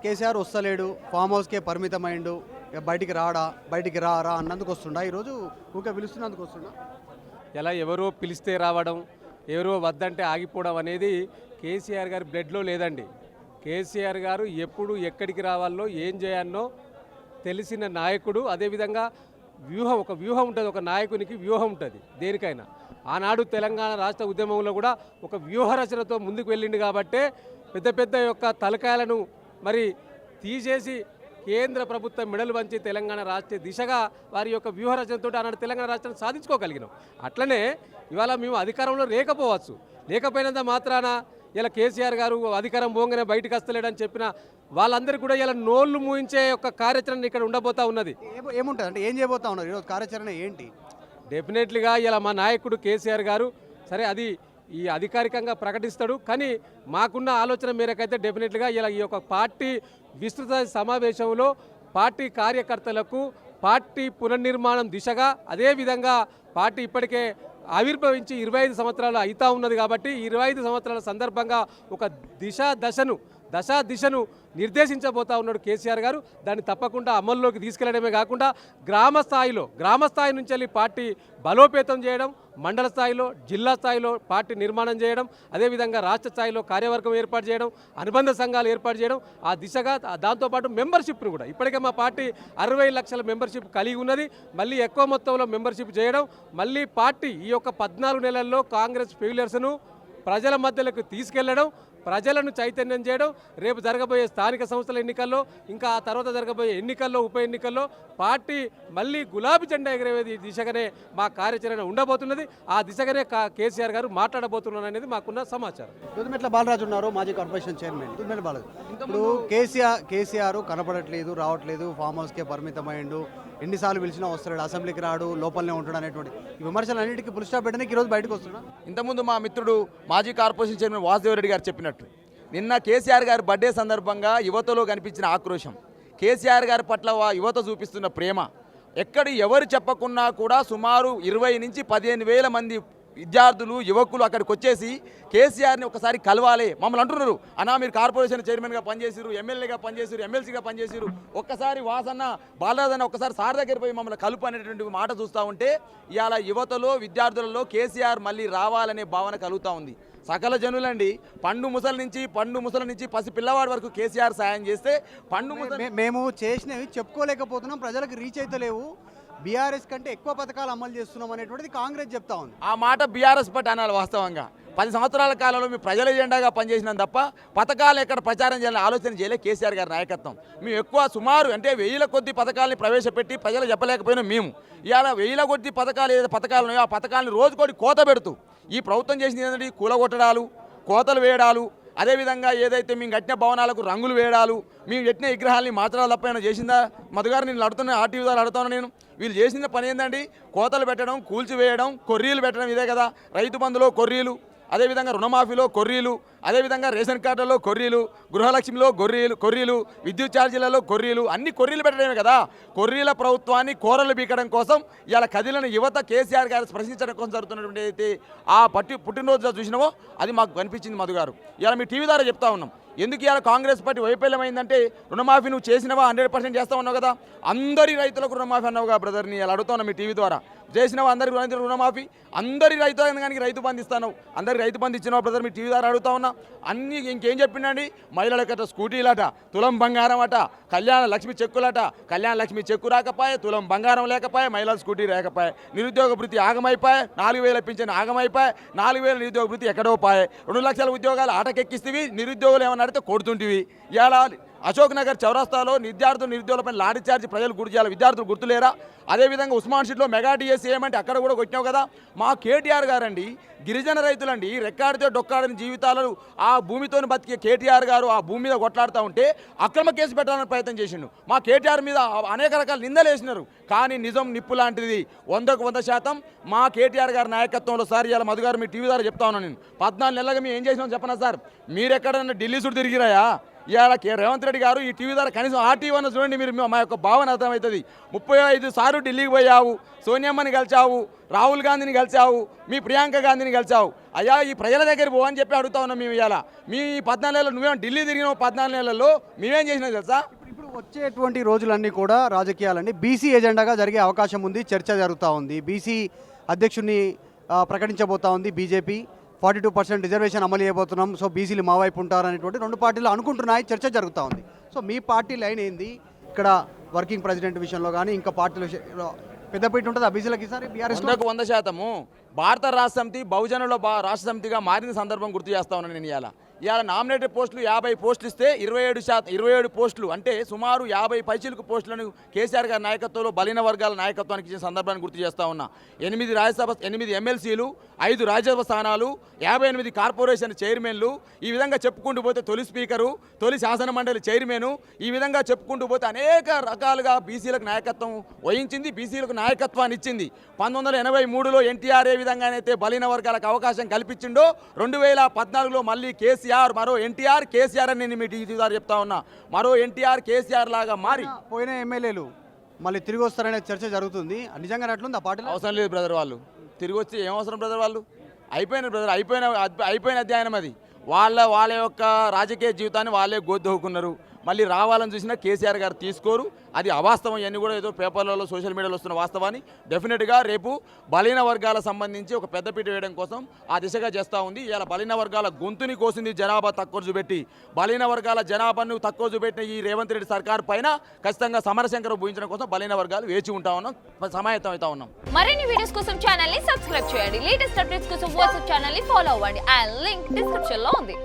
KCR వస్తలేడు, form హౌస్కే పరిమితమైండు, ఇక బయటికి రారా అన్నందుకు వస్తుండా, ఈరోజు ఊకే పిలుస్తున్నందుకు వస్తుండా? ఎలా ఎవరో పిలిస్తే రావడం, ఎవరో వద్దంటే ఆగిపోవడం అనేది కేసీఆర్ గారి బ్లడ్లో లేదండి. కేసీఆర్ గారు ఎప్పుడు ఎక్కడికి రావాలో ఏం చేయాలనో తెలిసిన నాయకుడు. అదేవిధంగా ఒక వ్యూహం ఉంటుంది, ఒక నాయకునికి వ్యూహం ఉంటుంది దేనికైనా. ఆనాడు తెలంగాణ రాష్ట్ర ఉద్యమంలో కూడా ఒక వ్యూహ రచనతో ముందుకు వెళ్ళిండు కాబట్టే పెద్ద పెద్ద యొక్క తలకాయలను మరి తీసేసి కేంద్ర ప్రభుత్వం మెడలు వంచి తెలంగాణ రాష్ట్ర దిశగా వారి యొక్క వ్యూహ రచనతో ఆనాడు తెలంగాణ రాష్ట్రాన్ని సాధించుకోగలిగినాం. అట్లనే ఇవాళ మేము అధికారంలో లేకపోయినంత మాత్రాన ఇలా కేసీఆర్ గారు అధికారం పోగానే బయటకు వస్తలేడని చెప్పిన వాళ్ళందరికీ కూడా ఇలా నోళ్లు మూయించే ఒక కార్యాచరణ ఇక్కడ ఉండబోతా ఉన్నది. ఏముంటుంది అంటే ఏం చేయబోతా ఉన్నారు ఈరోజు? కార్యాచరణ ఏంటి? డెఫినెట్లీగా ఇలా మా నాయకుడు కేసీఆర్ గారు సరే అది ఈ అధికారికంగా ప్రకటిస్తాడు, కానీ మాకున్న ఆలోచన మేరకైతే డెఫినెట్లీగా ఇలా ఈ యొక్క పార్టీ విస్తృత సమావేశంలో పార్టీ కార్యకర్తలకు పార్టీ పునర్నిర్మాణం దిశగా, అదేవిధంగా పార్టీ ఇప్పటికే ఆవిర్భవించి 25 సంవత్సరాలు అవుతా ఉన్నది కాబట్టి 25 సంవత్సరాల సందర్భంగా ఒక దిశను నిర్దేశించబోతా ఉన్నాడు కేసీఆర్ గారు. దాన్ని తప్పకుండా అమల్లోకి తీసుకెళ్లడమే కాకుండా గ్రామ స్థాయి నుంచి వెళ్ళి పార్టీ బలోపేతం చేయడం, మండల స్థాయిలో జిల్లా స్థాయిలో పార్టీ నిర్మాణం చేయడం, అదేవిధంగా రాష్ట్ర స్థాయిలో కార్యవర్గం ఏర్పాటు చేయడం, అనుబంధ సంఘాలు ఏర్పాటు చేయడం, ఆ దిశగా దాంతోపాటు మెంబర్షిప్ను కూడా ఇప్పటికే మా పార్టీ 60 లక్షల మెంబర్షిప్ కలిగి ఉన్నది. మళ్ళీ ఎక్కువ మొత్తంలో మెంబర్షిప్ చేయడం, మళ్ళీ పార్టీ ఈ యొక్క 14 నెలల్లో కాంగ్రెస్ ఫెయిలియర్స్ను ప్రజల మధ్యలోకి తీసుకెళ్లడం, ప్రజలను చైతన్యం చేయడం, రేపు జరగబోయే స్థానిక సంస్థల ఎన్నికల్లో, ఇంకా ఆ తర్వాత జరగబోయే ఎన్నికల్లో, ఉప ఎన్నికల్లో పార్టీ మళ్ళీ గులాబీ జెండా ఎగరేది దిశగానే మా కార్యాచరణ ఉండబోతున్నది. ఆ దిశగానే కేసీఆర్ గారు మాట్లాడబోతున్నారు అనేది మాకున్న సమాచారం. దుద్దిమెట్ల బాలరాజు ఉన్నారు, మాజీ కార్పొరేషన్ చైర్మన్. దుద్దిమెట్ల బాలరాజు, ఇప్పుడు కేసీఆర్ కనపడట్లేదు, రావట్లేదు, ఫామ్ హౌస్కే పరిమితమైండు, ఎన్నిసార్లు పిలిచినా వస్తాడు, అసెంబ్లీకి రాడు, లోపలనే ఉంటాడు అనేటువంటి ఈ విమర్శలు అన్నింటికి పుల్ స్టాప్ పెట్టడానికి ఈరోజు బయటకు వస్తున్నాడు. ఇంతకుముందు మా మిత్రుడు మాజీ కార్పొరేషన్ చైర్మన్ వాసుదేవరెడ్డి గారు చెప్పినట్టు నిన్న కేసీఆర్ గారి బర్త్డే సందర్భంగా యువతలో కనిపించిన ఆక్రోశం, కేసీఆర్ గారి పట్ల యువత చూపిస్తున్న ప్రేమ, ఎవరు చెప్పకున్నా కూడా సుమారు 20 నుంచి 15,000 మంది విద్యార్థులు, యువకులు అక్కడికి వచ్చేసి కేసీఆర్ని ఒకసారి కలవాలి మమ్మల్ని అంటున్నారు. అన్నా మీరు కార్పొరేషన్ చైర్మన్గా పనిచేసారు, ఎమ్మెల్యేగా పనిచేసారు, ఎమ్మెల్సీగా పనిచేసారు, ఒక్కసారి వాసన్న బాలరాజన్న ఒక్కసారి సార్ దగ్గర పోయి మమ్మల్ని కలుపు అనేటువంటి మాట చూస్తూ ఉంటే ఇవాళ యువతలో, విద్యార్థులలో కేసీఆర్ మళ్ళీ రావాలనే భావన కలుగుతూ ఉంది. సకల జనులండి, పండు ముసలి నుంచి పసి పిల్లవాడి వరకు కేసీఆర్ సాయం చేస్తే మేము చేసినవి చెప్పుకోలేకపోతున్నాం, ప్రజలకు రీచ్ అయితే లేవు, బీఆర్ఎస్ కంటే ఎక్కువ పథకాలు అమలు చేస్తున్నాం అనేటువంటిది కాంగ్రెస్ చెప్తా ఉంది. ఆ మాట బీఆర్ఎస్ పట్టి అనాలి. వాస్తవంగా 10 సంవత్సరాల కాలంలో మీ ప్రజల ఎజెండాగా పనిచేసినాం తప్ప పథకాలు ఎక్కడ ప్రచారం చేయాలని ఆలోచన చేయలే కేసీఆర్ గారి నాయకత్వం. మేము ఎక్కువ సుమారు అంటే 1000 కొద్ది పథకాలని ప్రవేశపెట్టి ప్రజలు చెప్పలేకపోయినా మేము ఇవాళ 1000 కొద్ది పథకాలు ఏదైతే పథకాలు ఉన్నాయో ఆ పథకాలను రోజుకోటి కోత పెడుతూ ఈ ప్రభుత్వం చేసింది ఏంటంటే కూలగొట్టడాలు, కోతలు వేయడాలు, అదేవిధంగా ఏదైతే మేము కట్టిన భవనాలకు రంగులు వేయడాలు, మేము కట్టిన విగ్రహాలని మార్చడాలు తప్ప ఏమైనా చేసిందా? మధుగారు నేను అడుగుతున్నా, ఆర్టీవీ ద్వారా అడుగుతాను నేను, వీళ్ళు చేసిన పని ఏంటండి? కోతలు పెట్టడం, కూల్చివేయడం, కొర్రీలు పెట్టడం, ఇదే కదా. రైతు బంధులో కొర్రీలు, అదేవిధంగా రుణమాఫీలో కొర్రీలు, అదేవిధంగా రేషన్ కార్డులలో కొర్రీలు, గృహలక్ష్మిలో కొర్రీలు, విద్యుత్ ఛార్జీలలో కొర్రీలు, అన్ని కొర్రీలు పెట్టడమే కదా. కొర్రీల ప్రభుత్వాన్ని కోరలు బీకడం కోసం ఇలా కదిలిన యువత కేసీఆర్ గారు స్పర్శించడం కోసం జరుగుతున్నటువంటి అయితే ఆ పుట్టినరోజు చూసినావో అది మాకు కనిపించింది. మధుగారు ఇలా మీ టీవీ ద్వారా చెప్తా ఉన్నాం, ఎందుకు ఇవాళ కాంగ్రెస్ పార్టీ వైఫల్యమైందంటే రుణమాఫీ నువ్వు చేసినవా 100% చేస్తా ఉన్నావు కదా, అందరి రైతులకు రుణమాఫీ అన్నావుగా బ్రదర్, నీ అలా అడుగుతా ఉన్నా మీ టీవీ ద్వారా. చేసినవా అందరికి రుణమాఫీ, అందరి రైతు కానీ రైతు బంధు ఇస్తాను, అందరికి రైతు బంధు ఇచ్చినావు బ్రదర్, మీ టీవీ ద్వారా అడుగుతా ఉన్నా. అన్నీ ఇంకేం చెప్పిండండి? మహిళలకట స్కూటీలట, తులం బంగారం అట, కళ్యాణ లక్ష్మి చెక్కులట, కళ్యాణ లక్ష్మి చెక్కు రాకపోయే, తులం బంగారం లేకపోయే, మహిళల స్కూటీ లేకపోయే, నిరుద్యోగ భృతి ఆగమైపోయే, 4,000 పింఛన్ ఆగమైపోయే, 4,000 నిరుద్యోగ భృతి ఎక్కడో పాయే, 2 లక్షల ఉద్యోగాలు ఆటకెక్కిస్తేవి, నిరుద్యోగులు ఏమన్నా అడిగితే కొడుతుంటివి. ఇలా అశోక్ నగర్ చౌరస్తాలో నిరుద్యోగులపై లారీ ఛార్జ్ ప్రజలు గుర్తు చేయాలి, విద్యార్థులు గుర్తులేరా? అదేవిధంగా ఉస్మాన్ షీట్లో మెగా డిఎస్సీ ఏమంటే అక్కడ కూడా కొట్టినావు కదా. మా కేటీఆర్ గారండి గిరిజన రైతులండి, రెక్కాడితే డొక్కాడని జీవితాలను ఆ భూమితో బతికే కేటీఆర్ గారు ఆ భూమి మీద కొట్లాడుతూ ఉంటే అక్రమ కేసు పెట్టాలని ప్రయత్నం చేసిండు. మా కేటీఆర్ మీద అనేక రకాల నిందలు వేసినారు, కానీ నిజం నిప్పు లాంటిది. 100కు 100% మా కేటీఆర్ గారి నాయకత్వంలో. సార్ ఇవాళ మధుగారు మీ టీవీ ద్వారా చెప్తా ఉన్నాను, నేను 14 నెలలుగా మేము ఏం చేసినాం చెప్పనా సార్? మీరు ఎక్కడన్నా ఢిల్లీ చుట్టూ తిరిగిరాయా? ఇవాళ రేవంత్ రెడ్డి గారు ఈ టీవీ ద్వారా కనీసం ఆ టీవీ అన్న చూడండి, మీరు మా యొక్క భావన అర్థమవుతుంది. 35 సార్లు ఢిల్లీకి పోయావు, సోనియమ్మని కలిసావు, రాహుల్ గాంధీని కలిసావు, మీ ప్రియాంక గాంధీని కలిసావు. అయ్యా ఈ ప్రజల దగ్గర పోవని చెప్పి అడుగుతా ఉన్నాం మేము. ఇవాళ మీ 14 నెలలు నువ్వేమో ఢిల్లీ తిరిగినావు, 14 నెలల్లో మేమేం చేసినా తెలుసా? ఇప్పుడు వచ్చేటువంటి రోజులన్నీ కూడా రాజకీయాలన్నీ బీసీ ఎజెండాగా జరిగే అవకాశం ఉంది, చర్చ జరుగుతూ ఉంది. బీసీ అధ్యక్షుడిని ప్రకటించబోతా ఉంది బీజేపీ. 42% రిజర్వేషన్ అమలు చేయబోతున్నాం, సో బీసీలు మా వైపు ఉంటారనేటువంటి రెండు పార్టీలు అనుకుంటున్నాయి, చర్చ జరుగుతూ ఉంది. సో మీ పార్టీ లైన్ ఏంది ఇక్కడ? వర్కింగ్ ప్రెసిడెంట్ విషయంలో కానీ ఇంకా పార్టీల పెద్దపీట ఉంటుంది ఆ బీసీలకి ఈసారి బీఆర్ఎస్ 100% భారత రాష్ట్ర సమితి బహుజనుల రాష్ట్ర సమితిగా మారిన సందర్భం గుర్తు చేస్తా ఉన్నాను నేను. ఇవాళ నామినేటెడ్ పోస్టులు 50 పోస్టులు ఇస్తే 27 పోస్టులు అంటే సుమారు 50 పైచిలకు పోస్టులను కేసీఆర్ గారి నాయకత్వంలో బలిన వర్గాల నాయకత్వానికి ఇచ్చిన సందర్భాన్ని గుర్తు చేస్తా ఉన్నా. 8 ఎమ్మెల్సీలు, 5 రాజ్యసభ స్థానాలు, 58 కార్పొరేషన్ చైర్మన్లు, ఈ విధంగా చెప్పుకుంటూ పోతే తొలి స్పీకరు, తొలి శాసన మండలి చైర్మన్, ఈ విధంగా చెప్పుకుంటూ పోతే అనేక రకాలుగా బీసీలకు నాయకత్వం వహించింది, బీసీలకు నాయకత్వాన్ని ఇచ్చింది. 1983లో ఎన్టీఆర్ ఏ విధంగానైతే బలిన వర్గాలకు అవకాశం కల్పించిండో 2014లో మళ్ళీ కేసీఆర్, మరో ఎన్టీఆర్, కేసీఆర్ అని నేను మీ టీవీ ద్వారా చెప్తా ఉన్నా. మరో ఎన్టీఆర్, కేసీఆర్ లాగా మారి పోయిన ఎమ్మెల్యేలు మళ్ళీ తిరిగి వస్తారనే చర్చ జరుగుతుంది. నిజంగా అట్లుంది ఆ పార్టీలో? అవసరం లేదు బ్రదర్, వాళ్ళు తిరిగి వచ్చి ఏం అవసరం బ్రదర్? వాళ్ళు అయిపోయిన బ్రదర్, అయిపోయిన అధ్యయనం అది. వాళ్ళ యొక్క రాజకీయ జీవితాన్ని వాళ్ళే గోద్దోకున్నారు. మళ్ళీ రావాలని చూసినా కేసీఆర్ గారు తీసుకోరు. అది అవాస్తవం. ఇవన్నీ కూడా ఏదో పేపర్లలో సోషల్ మీడియాలో వస్తున్న వాస్తవాన్ని డెఫినెట్గా రేపు బలహీన వర్గాలకు సంబంధించి ఒక పెద్దపీట వేయడం కోసం ఆ దిశగా చేస్తూ ఉంది. ఇలా బలహీన వర్గాల గొంతుని కోసింది జనాభా తక్కువ చూపెట్టి. బలహీన వర్గాల జనాభాను తక్కువ చూపెట్టిన ఈ రేవంత్ రెడ్డి సర్కార్ పైన ఖచ్చితంగా సమరశంకర ఊహించడం కోసం బలహీన వర్గాలు వేచి ఉంటా ఉన్నాం, సమాయత్తం అవుతా ఉన్నాం. మరిన్ని వీడియోస్ కోసం ఛానల్ ని సబ్స్క్రైబ్ చేయండి. లేటెస్ట్ అప్డేట్స్ కోసం వాట్సాప్ ఛానల్ ని ఫాలో అవ్వండి. ఆ లింక్ డిస్క్రిప్షన్ లో ఉంది.